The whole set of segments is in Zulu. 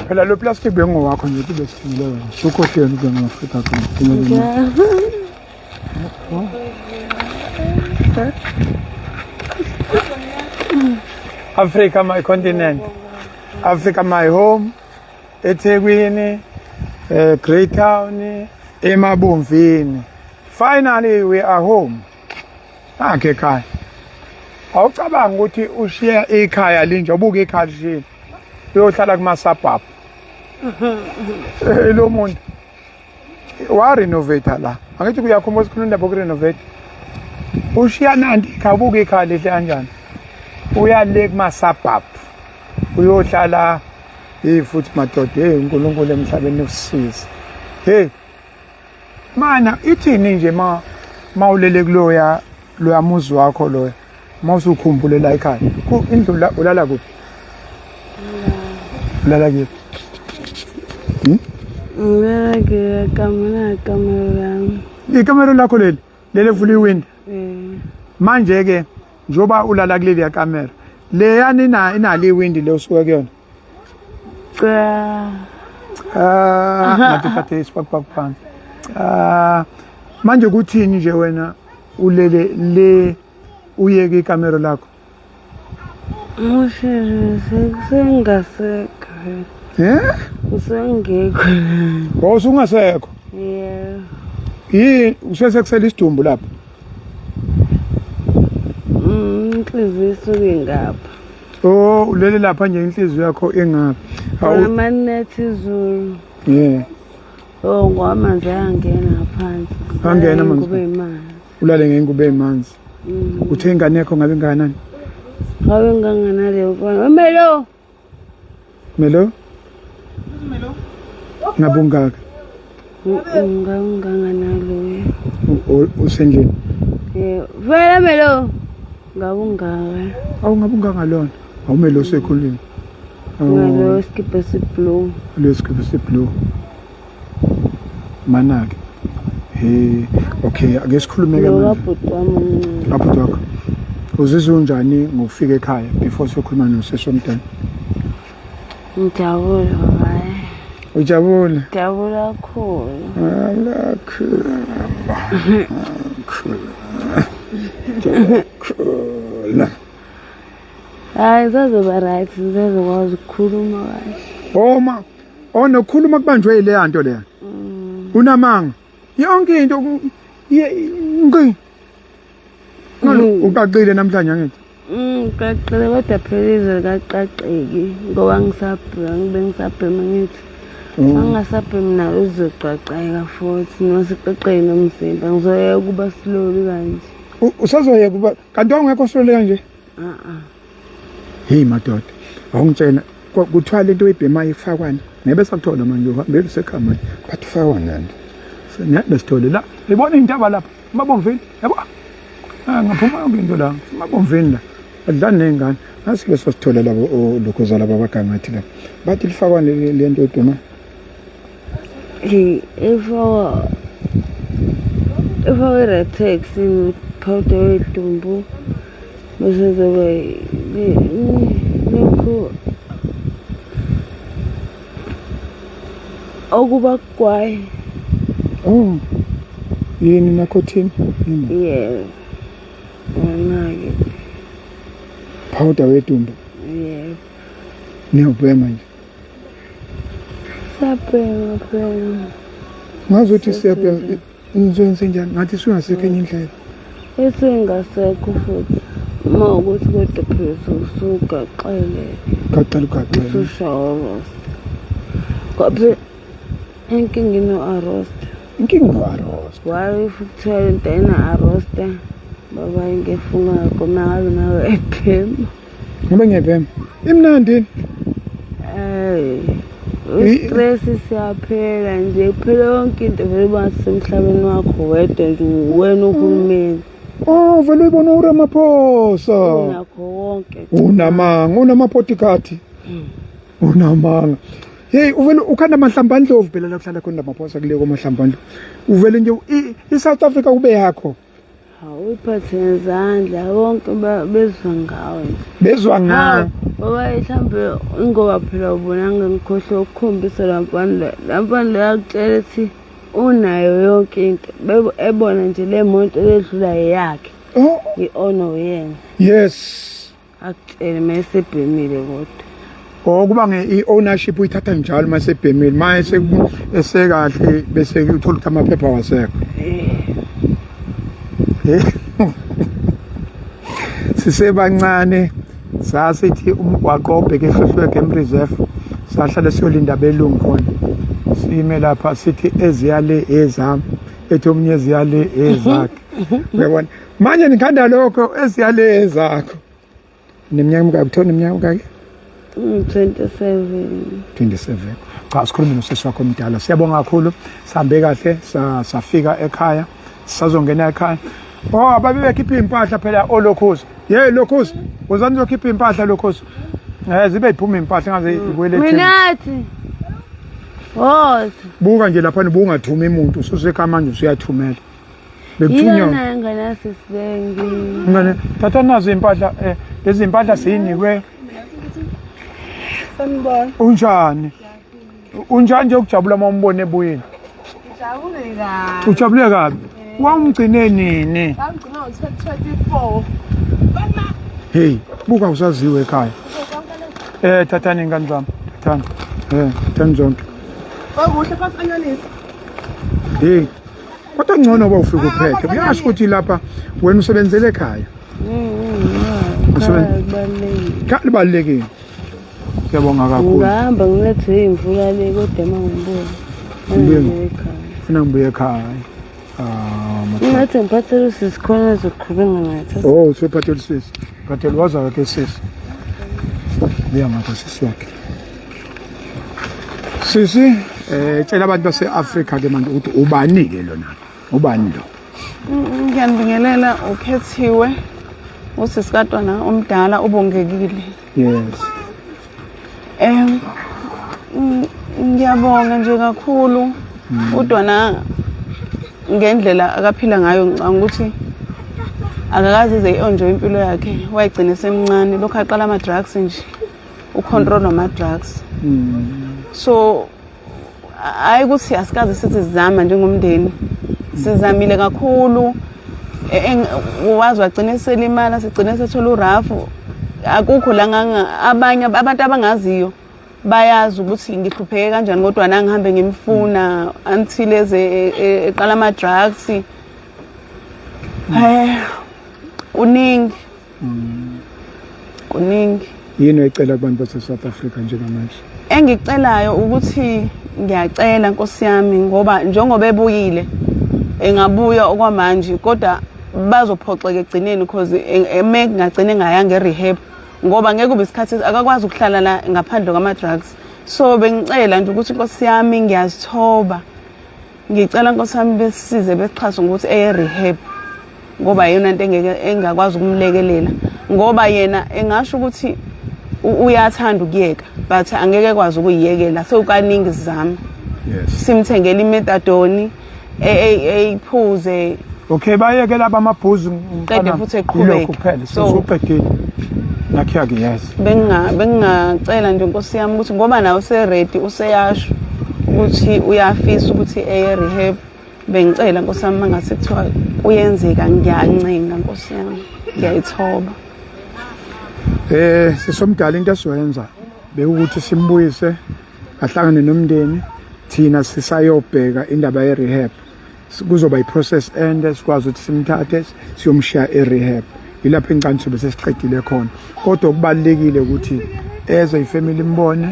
phela lo plastic bengowakho nje kube sithile wena ukhohleni ube ngafika Africa my continent, Africa my home, eThekwini, Great Town, eMabomvini. Finally we are home. Akhe ekhaya. Awucabanga ukuthi ushiya ekhaya linje ubuka ekhaya lishini. Uyohlala kuma suburb. Lo muntu wa renovate la. Angithi kuyakhomba ukukhuluma boku renovate. Ushiya nanti ekhaya ubuka ekhaya lihle kanjani. Uya le kuma suburb. Uyohlala futhi madoda uNkulunkulu emhlabeni usisize. Hey. Mana ithini nje mawulele kuloya loya muzi wakho loya. Mawusukhumbule la ekhaya. Indlu ulala kuphi? Ulala kuphi? Ulala ke kamera. Ikamera lakho lele vula iwindow. Manje ke njoba ulala kuleli ya kamera. Le yani inali iwindi le usuka kuyona. Nathi kade isipakpakpana. Manje kuthini nje wena ulele le uyeke ikamera lakho? Sengasekho. Usengekho. Usungasekho? Yeah. Usesekusela isidumbu lapho? Inhliziyo isuke ngapha. Ulele lapha nje inhliziyo yakho engapha. Amanethi izulu. Yeah. Ngamanzi ayangena ngaphansi. Angena amanzi. Kube imanzi. Ulale ngengubo emanzi. Uthe ingane yakho ngabe inganani? Ngabe ngangana leyo mfana. Melo. Melo? Ngabungaka. Ngangana loyo. Usendlini. Vela Melo. Ngabungaka. Ngabungaka lona. Awumelo sekhulini. Ngalo skip blue. Lo skip blue. Manake. Okay, ake sikhulume ke manje. Lapho wakho. Uzizwa unjani ngokufika ekhaya before sokhuluma nosesomntana? Ngijabule hayi. Ujabule? Ngijabula kakhulu. Cool. Hayi zazoba right, zizokwazi ukukhuluma kahle. Nokhuluma kubanjwe ile yanto leya. Unamanga. Yonke into uqaqile namhlanje ngithi. Uqaqile kodwa phela kaqaqeki ngoba ngisabhema ngithi. Angasabhema nawe uzoqaqeka futhi nosiqaqeke nomzimba ngizoya kuba slowly kanje. Usazoya kuba kanti ongekho slowly kanje? Hey madoda, awungitshela kuthiwa lento oyibhema ifakwana. Nebe sakuthola manje uhambele sekhaya bathi ufakwa nani? Senyabe sithole la. Libona intaba lapha. Mabomvini, yabo. Ngaphuma yonke into la. Mabomvini la. Adlani nengane. Nasi bese sithola labo lokhoza laba bagangathi la. Bathi lifakwa lento oyibhema. Ifakwa retex powder wedumbu. Bese zobe lokho okuba kwaye yini nakothini? Yeah. Onake. Powder wedumbu. Yeah. Niyobhema nje. Sabhema. Ngazuthi siyabhema nizwenze njani? Ngathi sungasekho enye indlela. Esengasekho futhi. Mawukuthi kodwa phezulu usugaxele. Gaxele. Usushawa. Kodwa inkinga ino-arrost. Why futhi into ena-arrost baba ingefunga komangabe nawe ephema. Ngoba ngiyabhema. Imnandi. Stress siyaphela nje phela yonke into vele basemhlabeni wakho wedwa nje wena uhulumeni. Vele uyibona uRamaphosa. Unakho wonke. Unamapotikati. Unamanga. Hey, uvele ukhanda amahlambandlovu phela la kuhlala khona Ramaphosa kule kwamahlambandlovu. Uvele nje iSouth Africa kube yakho. Hawu iphathe ngezandla wonke bezwa ngawe. Bezwa ngawe. ngoba mhlambe ingoba phela ubonanga ngikhohle ukukhombisa lamfana yakutshela ukuthi unayo yonke into ebona nje le moto ledlula yakhe i-ono uyena yes akutshele mase ebhemile kodwa kuba i-ownership uyithatha njalo mase ebhemile mase esekahle bese uthola ukuthi amaphepha wasekho sisebancane sasithi umgwaqo obheke eHlohlwe Game Reserve sahlala siyolinda belungu khona sime lapha sithi eziyale ezami ethi omunye eziyale ezakhe uyabona manje nikhanda lokho eziyale ezakho neminyaka mngakuthola iminyaka kake 27 cha sikhuluma nosisi wakho omdala siyabonga kakhulu sihambe kahle safika ekhaya sazongena ekhaya ababe bekhipha impahla phela olokhozi lokhozi uzani zokhipha impahla lokhozi zibe iphuma impahla ngaze ikwele minathi buka nje lapha bungathuma imuntu ususekhaya manje usuyathumela bekuthunywa yona nganasi sibengi ngane thatha nazo impahla lezi impahla siyinikwe sanibona unjani nje ukujabula uma umbone ebuyeni ujabule kabi wamgcine nini ngigcina ngo-2024 hey buka usaziwe ekhaya thathani ingane zami thathani zonke okuhle phasi anyanisa hey kodwa ngcono bawufika uphethe uyasho ukuthi lapha wena usebenzele ekhaya libalulekile siyabonga kakhulu ngihamba ngilethe imvula le kodwa mangibona funa ngibuye ekhaya ngathi ngiphathele usisi khona zokuqhubeka ngathi usuphathele usisi phathele waza ke sisi buya ngapha sisi wakhe sisi tshela abantu base-Afrika ke manje ukuthi ubani-ke lona ubani lo ngiyanibingelela ukhethiwe usisi kaNtwana omdala ubongekile yes ngiyabonga nje kakhulu uNtwana ngendlela akaphila ngayo ngicanga ukuthi akakaze ize i-enjoy impilo yakhe wayigcina esemncane lokho aqala ama-drugs nje ucontrol ama-drugs so hayi ukuthi asikaze sithi sizama njengomndeni sizamile kakhulu wazi wagcina selimala sigcine sethola urafu akukho la abanye abantu abangaziyo bayazi ukuthi ngihlupheke kanjani kodwa nangihambe ngimfuna until eze eqala ama-drugs kuningi yini ecela kubantu base-South Africa njengamanje engikucelayo ukuthi ngiyacela nkosi yami ngoba njengoba ebuyile engabuya okwamanje kodwa bazophoxeka egcineni because ngagcine ngayanga e-rehab ngoba ngeke kube isikhathi akakwazi ukuhlala la ngaphandle kwama-drugs so bengicela nje ukuthi nkosi yami ngiyazithoba ngicela nkosi yami besisize besixhase ngokuthi eye-rehab ngoba yena into engakwazi ukumlekelela ngoba yena engasho ukuthi uyathanda ukuyeka but angeke kwazi ukuyiyekela sewukaningi sizama simthengela imethadone eyiphuze okay bayekela abamabhuzu qede futhi eqhubeke kuphela sosuqedile nakhe-ke yes bengingacela nje nkosi yami ukuthi ngoba nawe useready useyasho ukuthi uyafisa ukuthi eye-rehab bengicela nkosi yami mangase kuthiwa kuyenzeka ngiyancenga nkosi yami ngiyayithoba sisomdala into esiwenza bekuthi simbuyise ahlangane nomndeni thina sisayobheka indaba ye-rehab kuzoba i-process ende sikwazi ukuthi simthathe siyomshiya e-rehab yilapho engicane sobe sesiqedile khona kodwa kubalulekile ukuthi eze ifamily imbone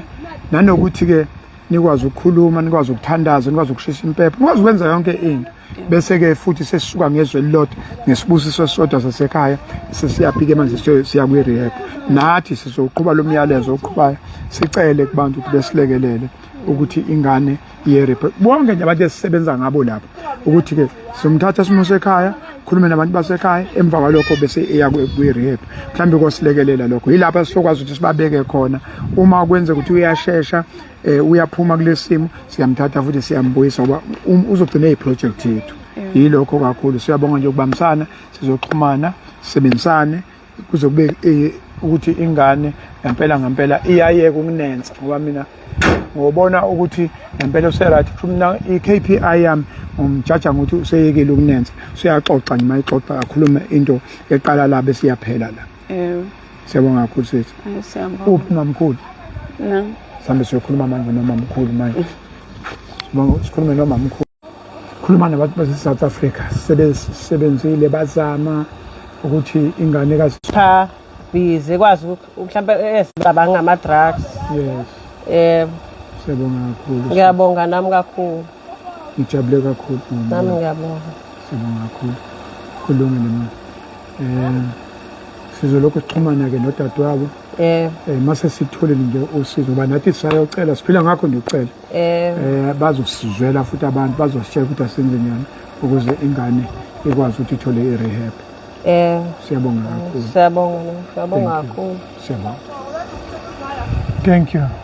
nanokuthi-ke nikwazi ukukhuluma nikwazi ukuthandaza nikwazi ukushisa impepho nikwazi ukwenza yonke into bese-ke futhi sesisuka ngezwe elilodwa ngesibusiso esisodwa sasekhaya sesiyaphike manje siya kwi-rehab nathi sizoqhuba lo myalezo oqhubayo sicele kubantu ukuthi besilekelele ukuthi ingane ye-rehab bonke nje abantu esisebenza ngabo lapho ukuthi-ke somthatha simuse ekhaya khulume nabantu basekhaya emva kwalokho bese eya kwi-rehab mhlawumbe kosilekelela lokho yilapho sizokwazi ukuthi sibabeke khona uma kwenza ukuthi uyashesha uyaphuma kule simo siyamthatha futhi siyambuyisa ngoba uzogcina iproject yethu yilokho kakhulu siyabonga nje ukubambisana sizoxhumana sisebenzisane kuze kube ukuthi ingane ngempela iyayeka ukunensa ngoba mina ngobona ukuthi ngempela useright mina i-KPI yami umjaja ngokuthi useyekile ukunensa uyaxoxa nje mayixoxa akhuluma into eqala la bese iyaphela la siyabonga kakhulu sithi uphi mamkhulu na sambe siyokhuluma manje nomamkhulu manje sikhulume nomamkhulu khuluma nabantu base-South Africa sebenzile bazama ukuthi ingane kazi cha busy kwazi mhlawumbe ezibanga ngama-drugs yes siyabonga kakhulu ngiyabonga nami kakhulu ngijabule kakhulu nami ngiyabonga siyabonga kakhulu kulungile mama sizolokhu sixhumana-ke nodadewabo mase sitholile nje usizo ngoba nathi sayocela siphila ngakho nje ucela bazosizwela futhi abantu bazositshela ukuthi asenze njani ukuze ingane ikwazi ukuthi ithole i-rehab siyabonga kakhulu siyabonga kakhulu siyabonga thank you